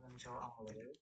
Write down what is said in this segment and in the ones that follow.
Ngân châu Âu đấy.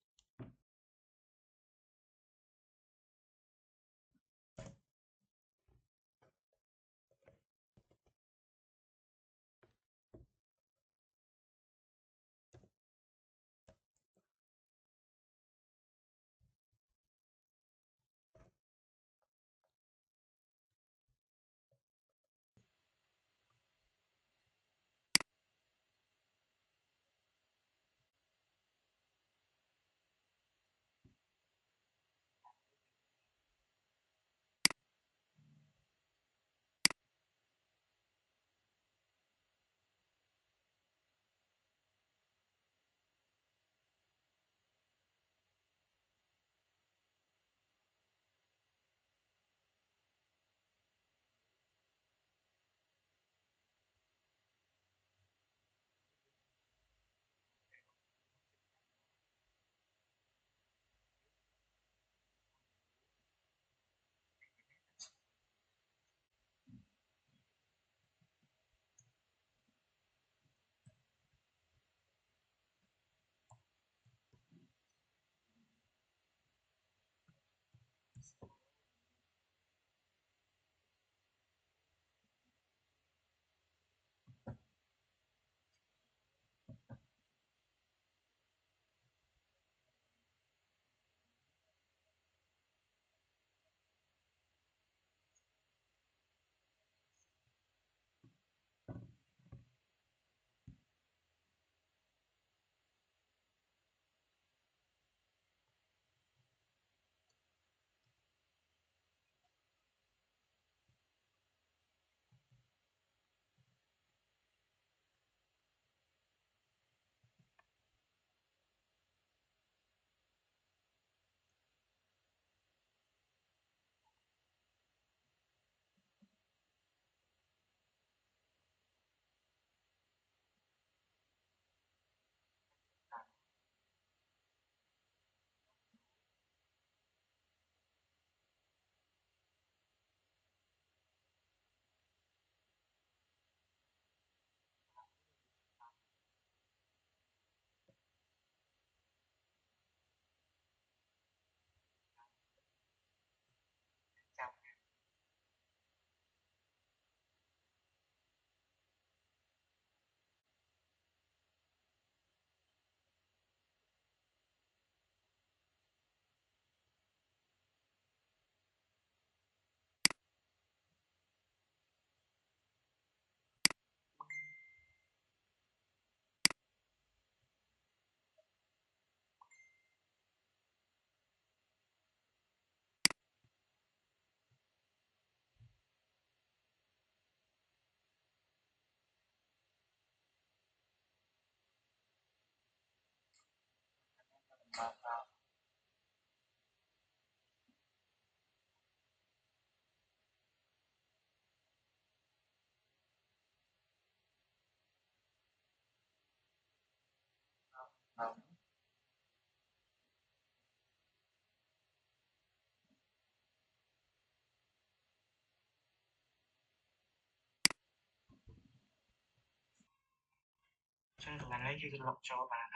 là lấy cái lọc cho bạn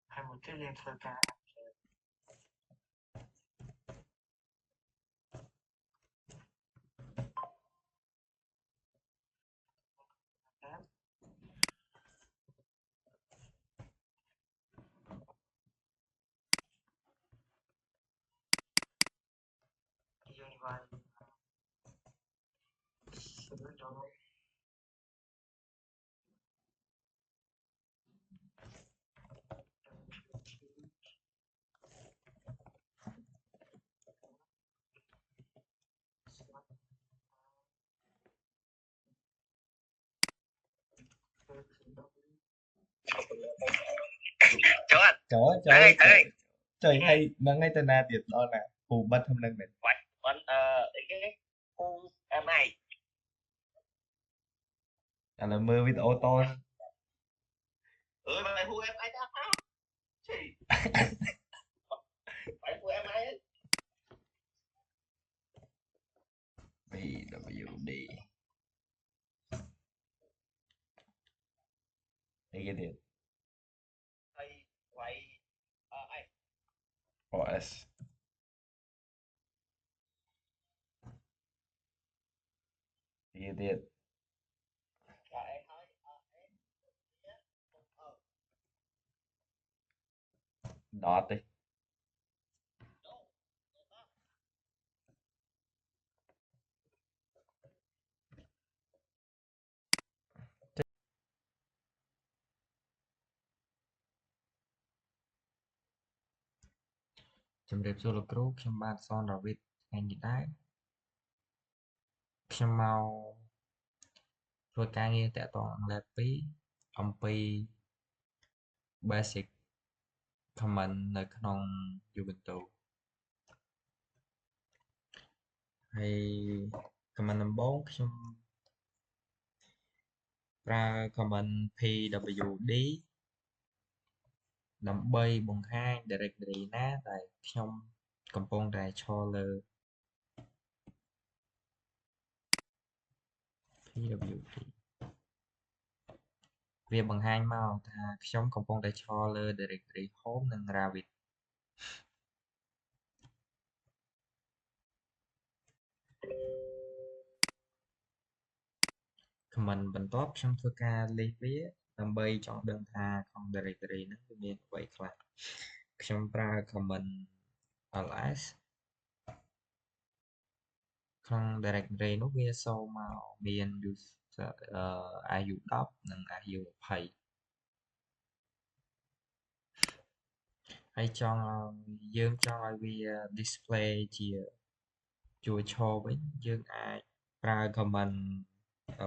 hay một cái liên thôi cả unified spiritual Chỗ anh. Trời Ê. trời hay mà ngay từ nào tiệt đó nè phù bật hôm nay mình Quanh cái khu M2. là mưa với ô tô Mà khu M2 đó không? Gì? Phải khu M2 ấy. BWD đây cái điện Quay ấy. OS cái điện dot điជំរាបសួរលោកគ្រូខ្ញុំបាទសនរវិទ្យថ្ងៃនេះដែរខ្ញុំមកធ្វើការងារតាក់ទងអង់គ្លេស2អំពី basic command នៅក្នុង Ubuntu ហើយ command ដំបូងខ្ញុំប្រើ command pwd ដើម្បីបង្ហាញ directory ណាដែលខ្ញុំកំពុងតែឈរលើ pwd វាបង្ហាញមកថាខ្ញុំកំពុងតែឈរលើ directory home និង ravit command បន្ទាប់ខ្ញុំធ្វើការ list វាដើម្បីចង់ដឹងថាក្នុង directory ហ្នឹងវាមានអ្វីខ្លះខ្ញុំប្រើ command ls ក្នុង directory នោះវាសូមមកមាន user IU 10និង IU 20ហើយយើងចង់ឲ្យវា display ជាជួរឈរវិញយើងអាចប្រើ command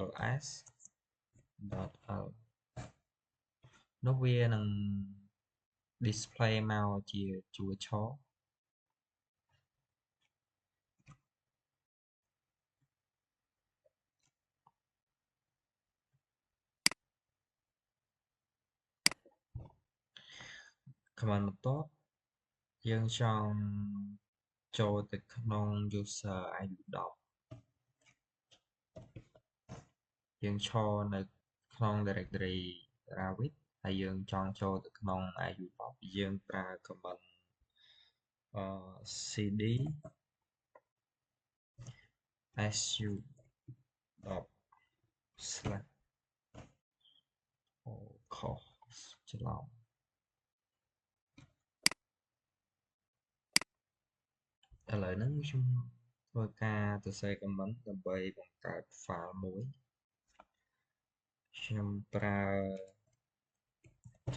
ls.l នោះវានឹង display មកជាជួរឈរcommand បន្ទាប់យើងចង់ចូលទៅក្នុង user IU 10យើងឈរនៅក្នុង directory ravit ហើយយើងចង់ចូលទៅក្នុង IU 10យើងប្រើ command cd su 10 ខុសច្រឡំឥឡូវហ្នឹងខ្ញុំធ្វើការសរសេរ command ដើម្បីបង្កើត file មួយខ្ញុំប្រើ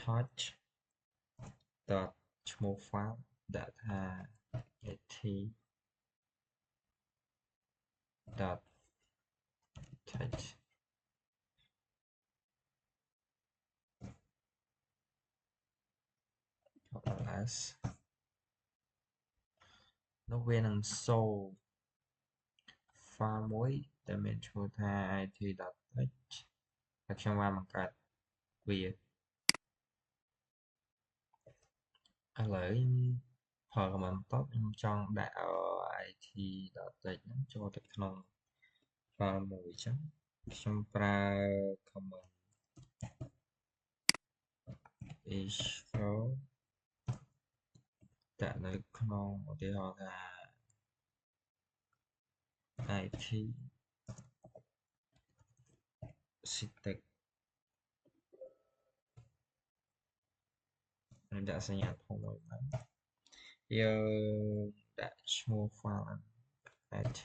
touch ឈ្មោះ file ដាក់ថា at.text ls នោះវានឹងសូរ file មួយដែលមានឈ្មោះថា it.text ហើយខ្ញុំបានបង្កើតវាឥឡូវប្រើ command បន្ទាប់ខ្ញុំចង់ដាក់it.text ហ្នឹងចូលទៅក្នុង file មួយអញ្ចឹងខ្ញុំប្រើ command issue ដាក់នៅក្នុងឧទាហរណ៍ថា IT Citec នឹងដាក់សញ្ញាធំមួយបានយើងដាក់ឈ្មោះ file IT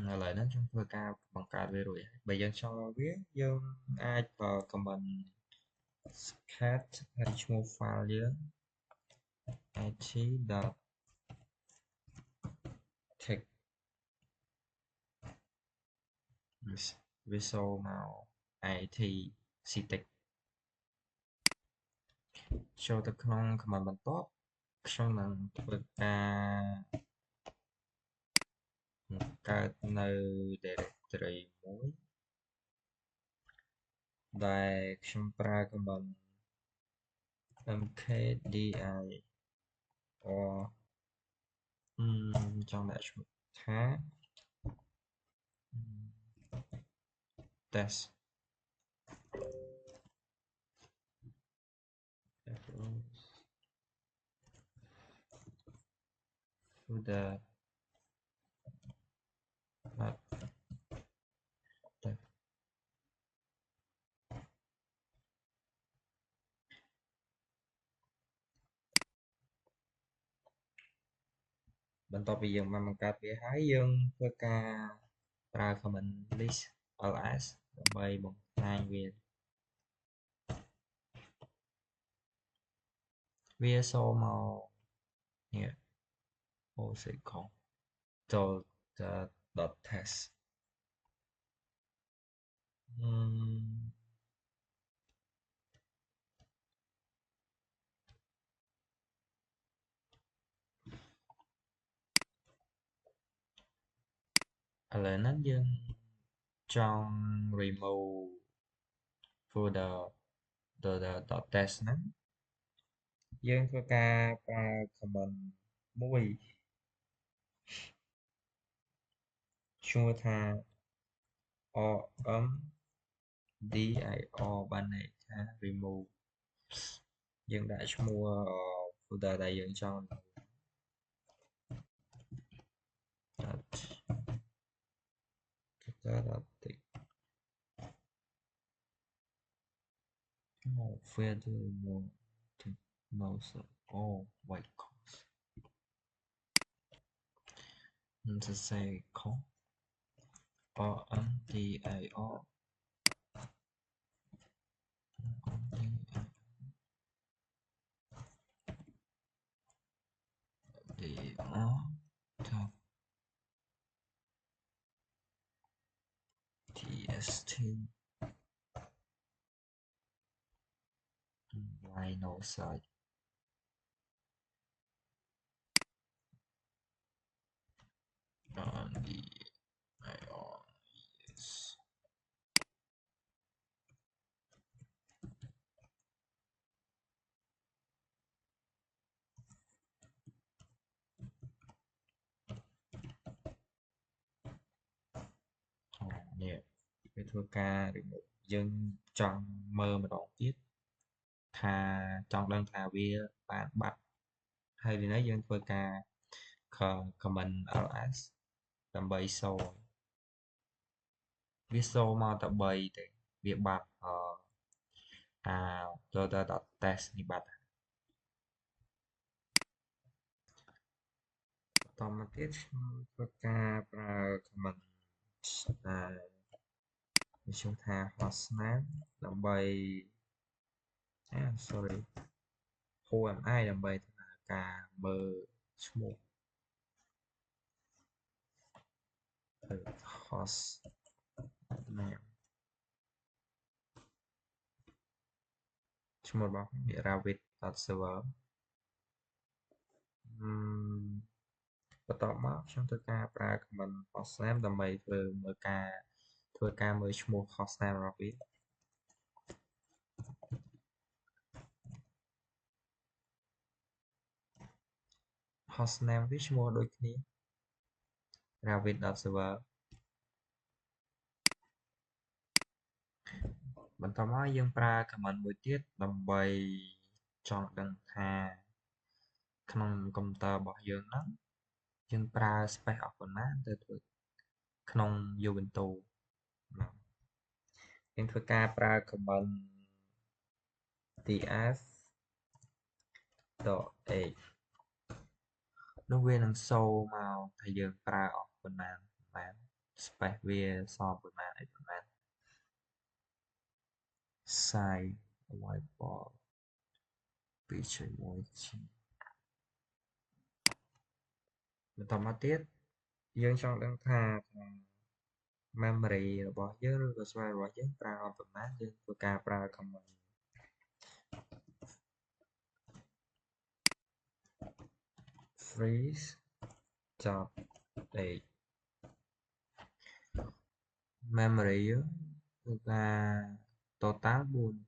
ឥឡូវហ្នឹងខ្ញុំធ្វើការបង្កើតវារួចហើយបើយើងចង់ឲ្យវាយើងអាចប្រើ command cat ហើយឈ្មោះ file យើង it.text វាចូលមក IT Citec ចូលទៅក្នុង command បន្ទាប់ខ្ញុំនឹងធ្វើការបង្កើតនៅ directory មួយដែលខ្ញុំប្រើ command mkdir ចង់ដាក់ឈ្មោះថា test folder test បន្ទាប់ពីយើងបានបង្កើតវាហើយយើងធ្វើការប្រើ command list ls ដើម្បីបង្ហាញវាចូលមកនេះ OCCO ចូល .test ឥឡូវហ្នឹងយើងចង់ remove folder .test ហ្នឹងយើងធ្វើការប្រើ command មួយឈ្មោះថា rmdir បានន័យថា remove យើងដាក់ឈ្មោះ folder ដែលយើងចង់ further more to know all white course នឹងសរសេរ rmdir tst Rhino site yes នេះវាធ្វើការ remove យើងចង់មើលម្ដងទៀតថាចង់ដឹងថាវាបានបាត់ហើយពីនេះយើងធ្វើការ command ls ដើម្បីសូមវាសូមមកតែ3ទេវាបាត់.test នេះបាត់បន្តមកទៀតខ្ញុំធ្វើការប្រើ command ឈ្មោះថា hostname ដើម្បី sorry HMI ដើម្បីធ្វើការមើលឈ្មោះ hostname ឈ្មោះរបស់វា rabbit.server បន្ទាប់មកខ្ញុំធ្វើការប្រើ command hostname ដើម្បីធ្វើការមើលឈ្មោះ hostname របស់វា hostname វាឈ្មោះដូចគ្នា Rabbit.server បន្ទាប់មកយើងប្រើ command មួយទៀតដើម្បីចង់ដឹងថាក្នុងកុំព្យូទ័ររបស់យើងហ្នឹងយើងប្រើ space អស់ប៉ុន្មានទៅធ្វើក្នុង Ubuntu ហ្នឹងយើងធ្វើការប្រើ command ts.h នោះវានឹងសូរមកថាយើងប្រើអស់ប៉ុន្មាន space វាសល់ប៉ុន្មានអីប៉ុន្មាន size whiteboard 2.1 G បន្តមកទៀតយើងចង់ដឹងថា memory របស់យើងឬក៏ space របស់យើងប្រើអស់ប៉ុន្មានយើងធ្វើការប្រើ command freeze .h memory គឺថា total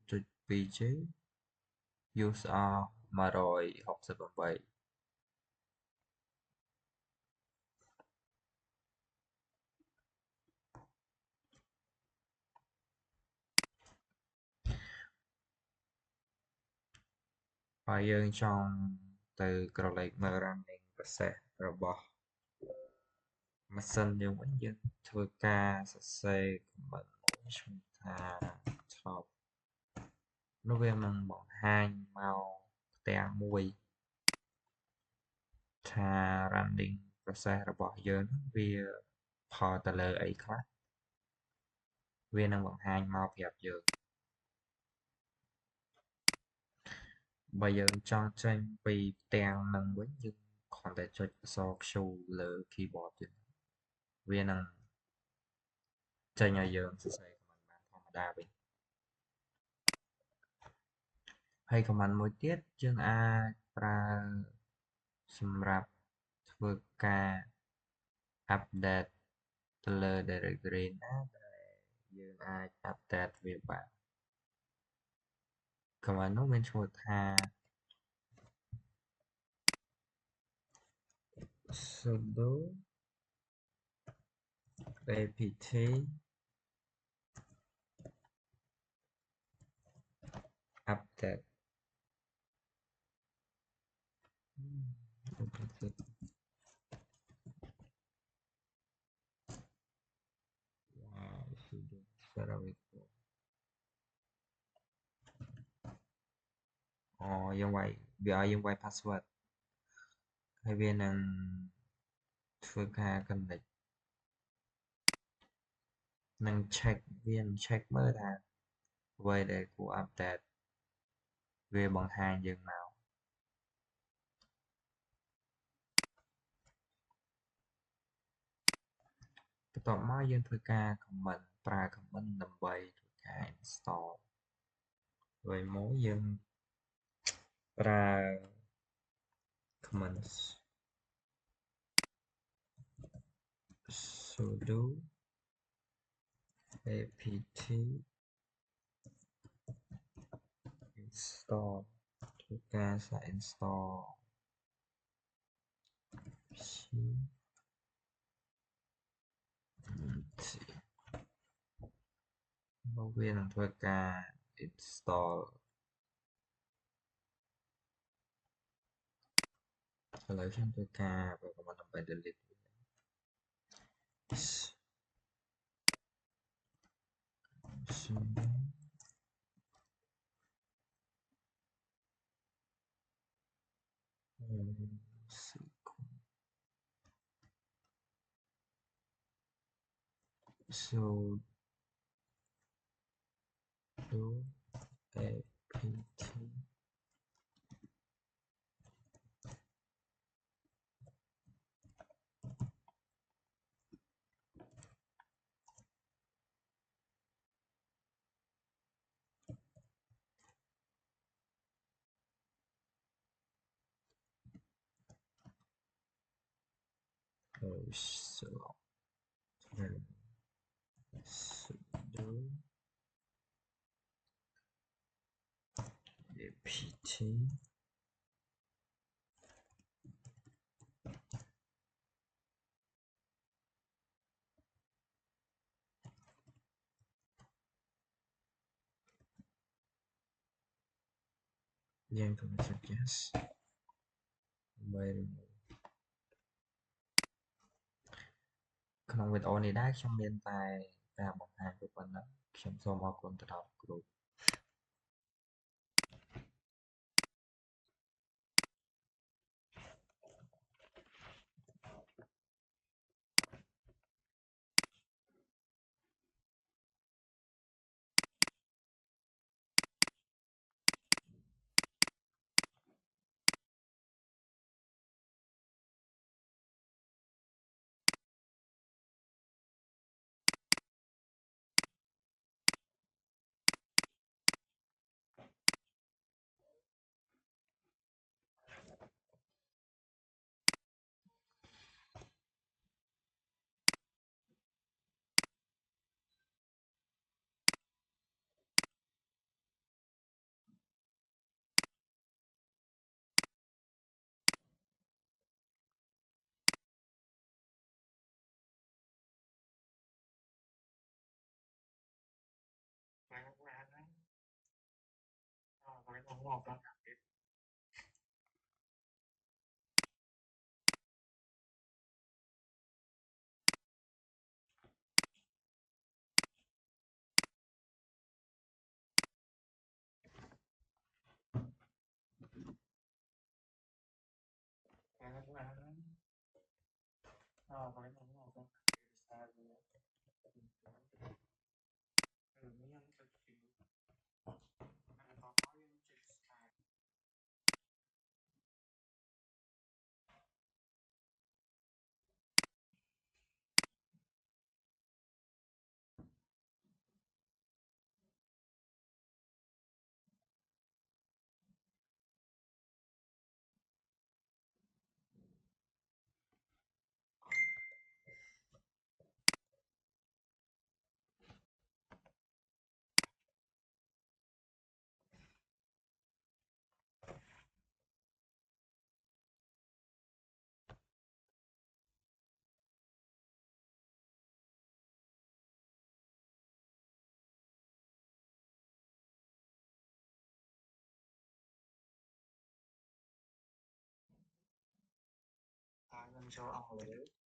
4.2 G use អស់168បើយើងចង់ទៅក្រឡេកមើល running process របស់ម៉ាស៊ីនយើងវិញយើងធ្វើការសរសេរ command មួយឈ្មោះថា top នោះវានឹងបង្ហាញមកផ្ទាំងមួយថា running process របស់យើងវាផលទៅលើអីខ្លះវានឹងបង្ហាញមកប្រាប់យើងបើយើងចង់ចេញពីផ្ទាំងនឹងវិញយើងគ្រាន់តែចុចអក្សរ Q លើ keyboard ទៀតវានឹងចេញឲ្យយើងសរសេរ command បានធម្មតាវិញហើយ command មួយទៀតយើងអាចប្រើសម្រាប់ធ្វើការ update ទៅលើ directory ណាដែលយើងអាច update វាបាន command នោះមានឈ្មោះថា sudo apt update wow sudoយើងវាយវាឲ្យយើងវាយ password ហើយវានឹងធ្វើការ connect នឹង check វានឹង check មើលថាអ្វីដែលគួរ update វាបង្ហាញយើងមកបន្ទាប់មកយើងធ្វើការ comment ប្រើ comment ដើម្បីធ្វើការ install ហើយមកយើងប្រើ comment sudo apt install ធ្វើការសាក install មកវានឹងធ្វើការ install ឥឡូវខ្ញុំធ្វើការបើ command ដើម្បី delete sudo sudo apt sudo apt យើងកុំចុច yes ដើម្បីក្នុងវីដេអូនេះដែរខ្ញុំមានតែការបង្ហាញប៉ុណ្ណឹងខ្ញុំសូមអរគុណទៅដល់គ្រូVới nó ngọt lắm. ខ្ញុំចូលអង់គ្លេស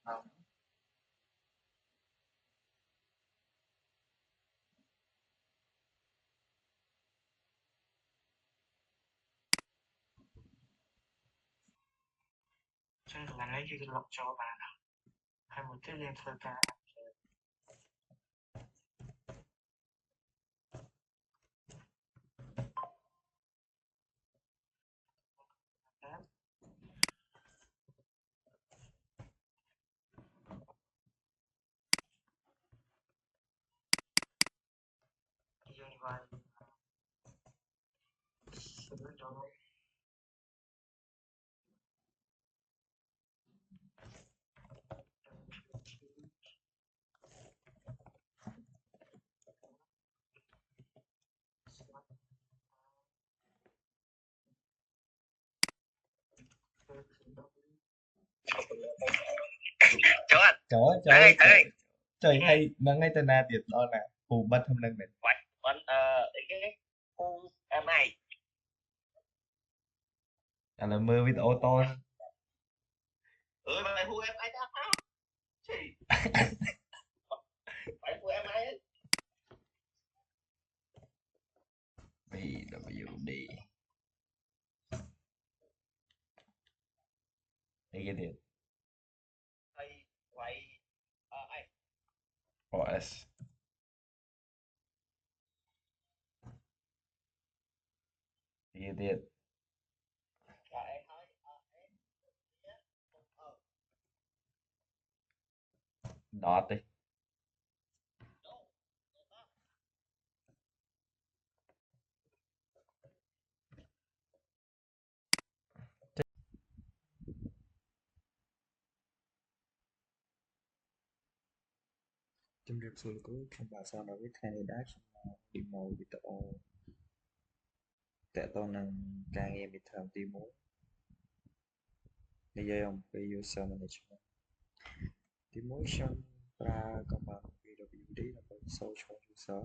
Cho nên là lấy cái lọc cho bạn nào hay một cái lên thơ ca yêu vai sự đó Chỗ anh. trời ơi Ê. trời hay mà ngay tên na tiệt đó nè phù bắt hôm nay mình Quán cái khu mày. là mơ với ô tô Mà khu em ai ta không? Chị. Phải khu em ai ấy. BWD cái tiệt Quay ai. OS cái tiệt Em nói dot đi Trong việc xử lý không bảo sao đối với thầy đã demo video តើតើនឹងការងារ midterm ទី1និយាយអំពី user management ទី1ខ្ញុំប្រើ command pwd ដើម្បីសូរឈ្មោះ user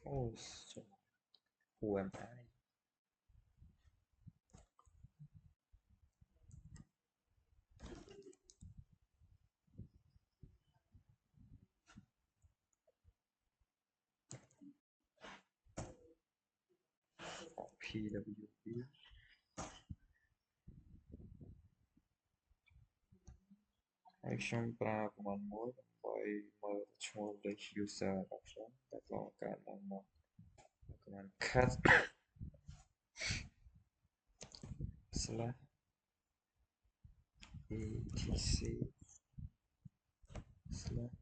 អូចុះ UMI pwd ហើយខ្ញុំប្រើ command មួយដើម្បីមើលឈ្មោះ list user របស់ខ្ញុំដែលឆ្លងកាត់ឡើងមក command cat slash etc slash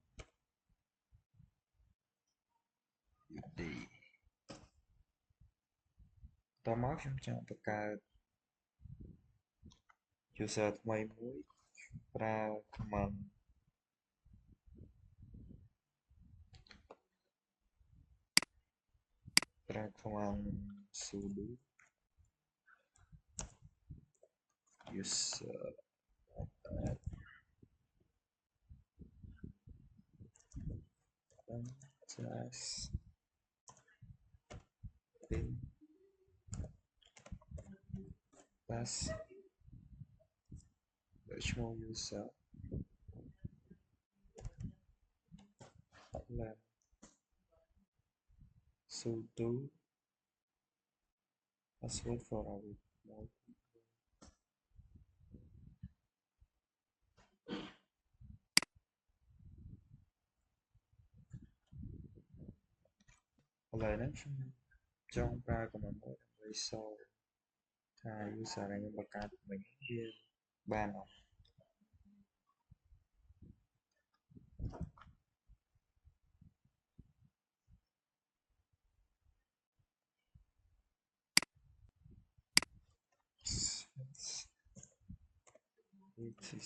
ud តមកខ្ញុំចង់បង្កើត user ថ្មីមួយប្រើ command sudo user slash bin plus ឈ្មោះ user hotline sudo password for our mode ឥឡូវហ្នឹងខ្ញុំចង់ប្រើ command មួយដើម្បីសូរថា user ដែលខ្ញុំបង្កើតមិញវាបានអត់ etc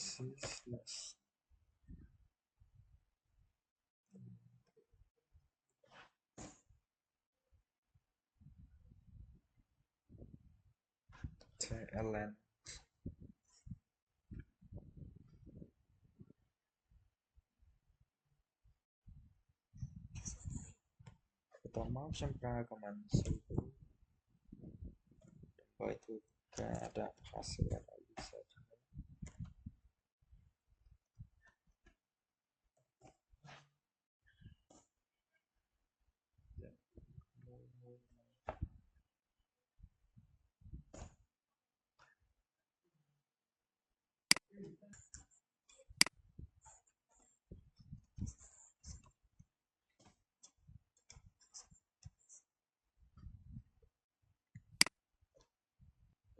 slash ln បន្ទាប់មកខ្ញុំប្រើ command sudo bởiធ្វើការដាក់ password ឲ្យ user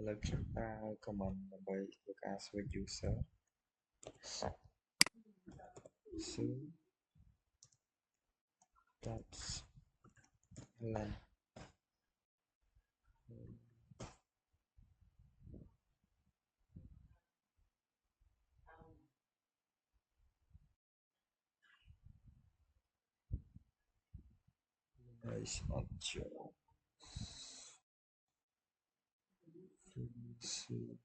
ឥឡូវខ្ញុំប្រើ command ដើម្បីធ្វើការ switch user su that's lan ហើយស្អត់ចូល su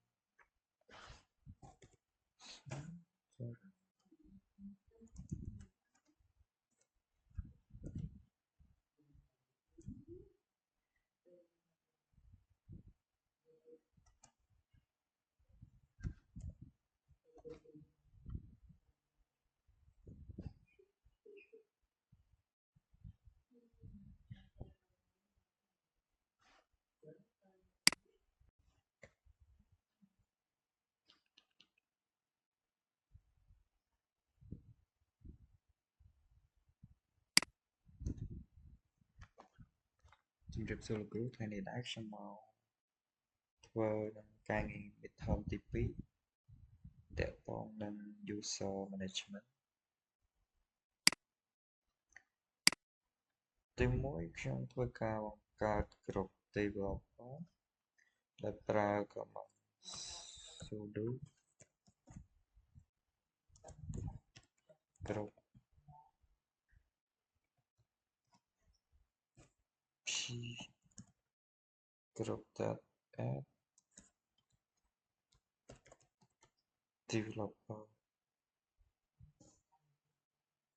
ជំរាបសួរលោកគ្រូថ្ងៃនេះដែរខ្ញុំមកធ្វើនឹងការងារ midterm ទី2 តាក់ទងនឹង user management ទី1ខ្ញុំធ្វើការបង្កើតក្រុម developer ដែលប្រើ command sudo ក្រុម p ក្រុម add developer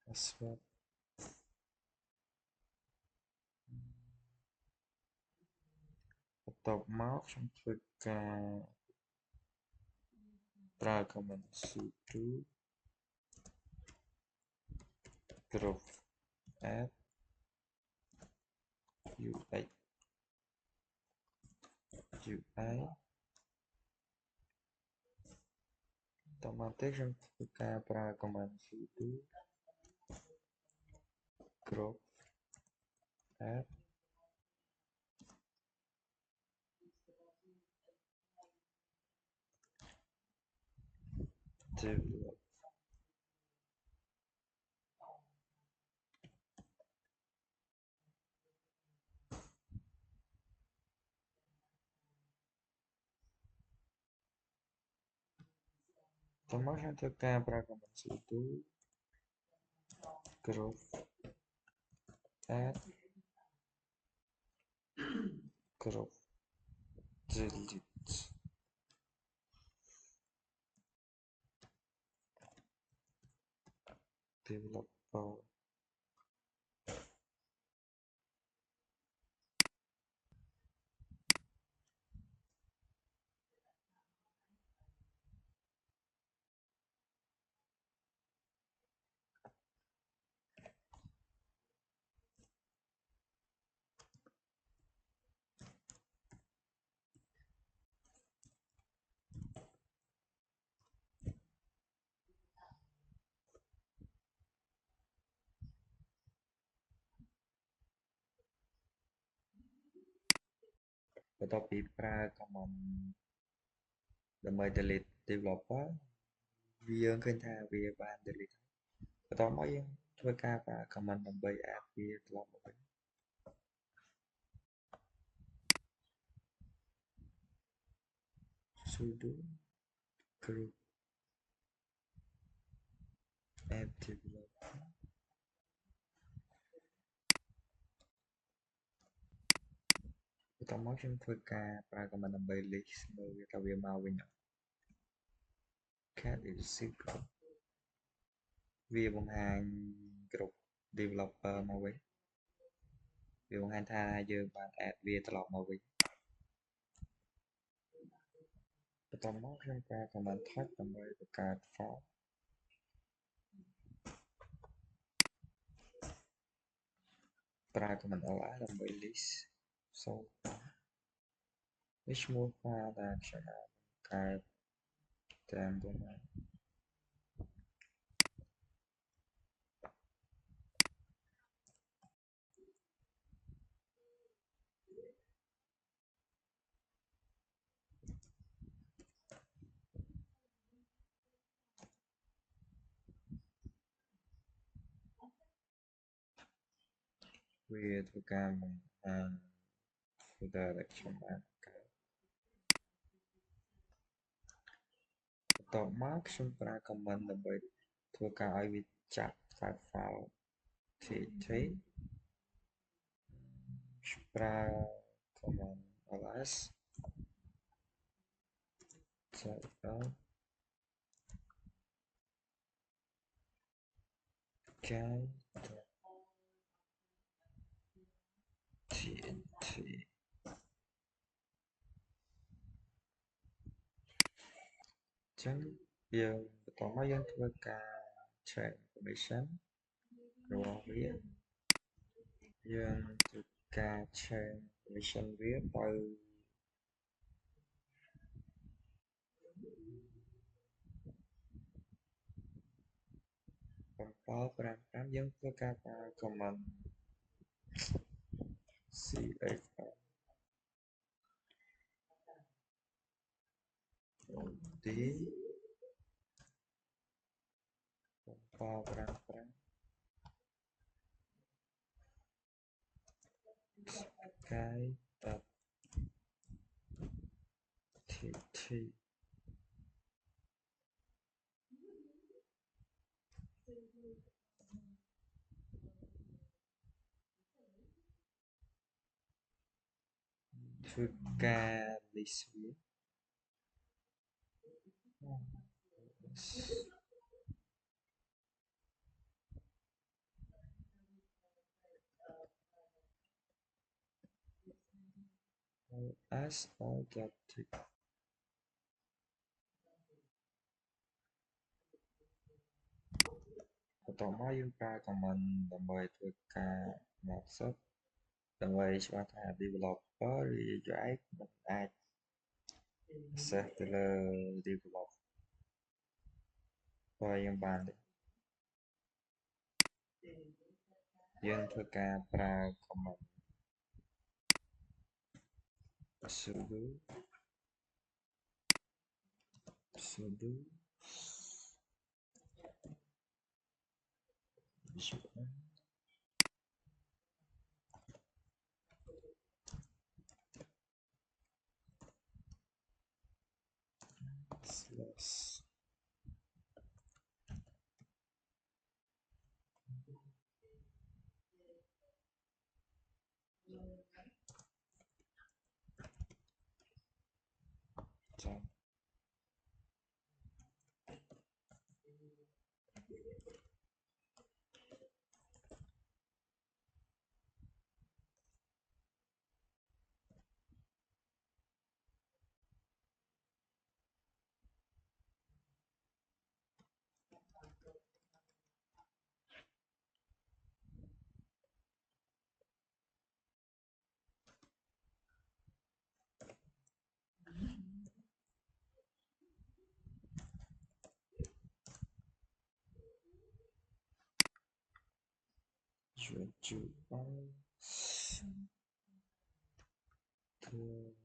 password បន្ទាប់មកខ្ញុំធ្វើការប្រើ command sudo ក្រុម add ux UI តមកទៀតខ្ញុំធ្វើការប្រើ command sudo ក្រុម add develop តមកខ្ញុំធ្វើការប្រើ command sudo ក្រុម add ក្រុម delete developer បន្ទាប់ពីប្រើ command ដើម្បី delete developer យើងឃើញថាវាបាន delete បន្ទាប់មកយើងធ្វើការប្រើ command ដើម្បី add វាត្រឡប់មកវិញ sudo group add developer បន្ទាប់មកខ្ញុំធ្វើការប្រើ command ដើម្បី list មើលថាវាមកវិញអត់ cat is secret វាបង្ហាញក្រុម developer មកវិញវាបង្ហាញថាយើងបាន add វាត្រឡប់មកវិញ បន្ទាប់មកខ្ញុំប្រើ command type ដើម្បីបង្កើត font ប្រើ command ls ដើម្បី list សូរនេះឈ្មោះ file ដែលខ្ញុំបានបង្កើតតាមទៅមកវាធ្វើការបង្ហាញ folder ដែលខ្ញុំបានបង្កើតបន្ទាប់មកខ្ញុំប្រើ command ដើម្បីធ្វើការឲ្យវាចាប់ខ្សែ file txt ខ្ញុំប្រើ command ls ចូលដល់កាយ txt ចឹងយើងបន្តមកយើងធ្វើការ check information របស់វាយើងធ្វើការ check information វាទៅ755យើងធ្វើការប្រើ command cfr d 755កាយ .txt ធ្វើការ list វា s all get tick បន្តមកយើងប្រើ command ដើម្បីធ្វើការ mod set ដើម្បីច្បាស់ថា developer ឬ UX មិនអាច access ទៅលើ developer យើងបានទេយើងធ្វើការប្រើ command sudo slashចាំជួបានធ្វើ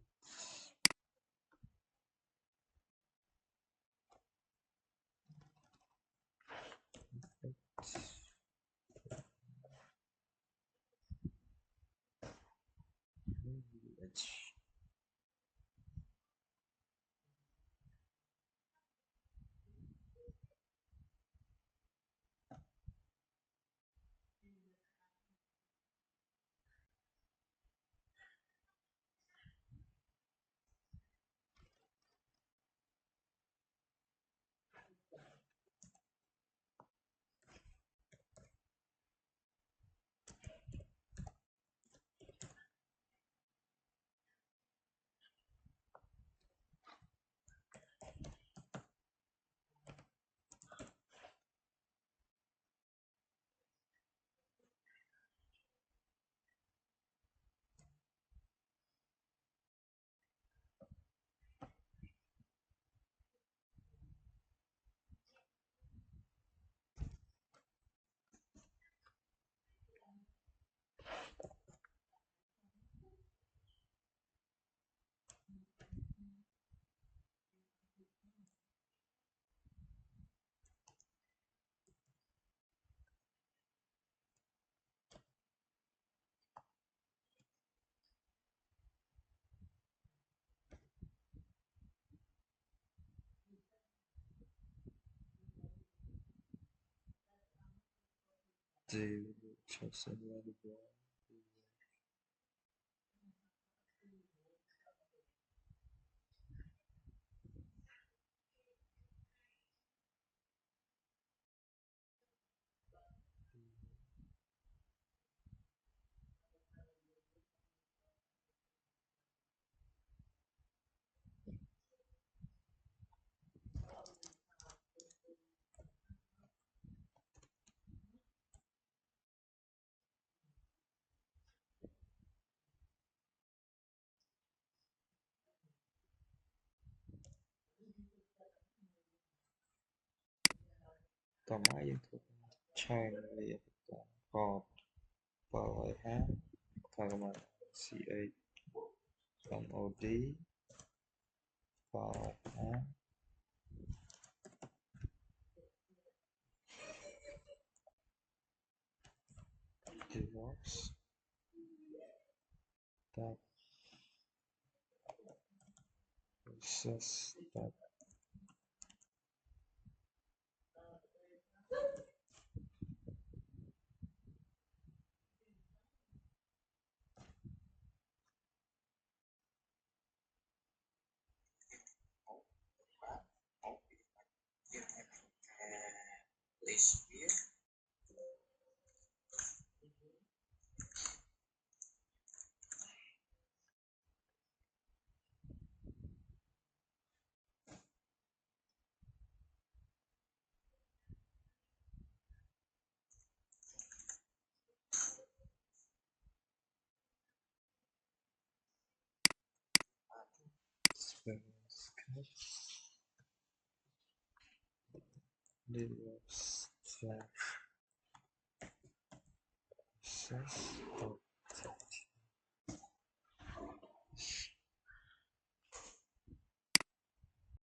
They chosen by the boy. ต่อมาយើងធ្វើឆែកវាទៅកបបើឲ្យហាថាកមក ch mod បើហា divorce តា process តា divorce slash process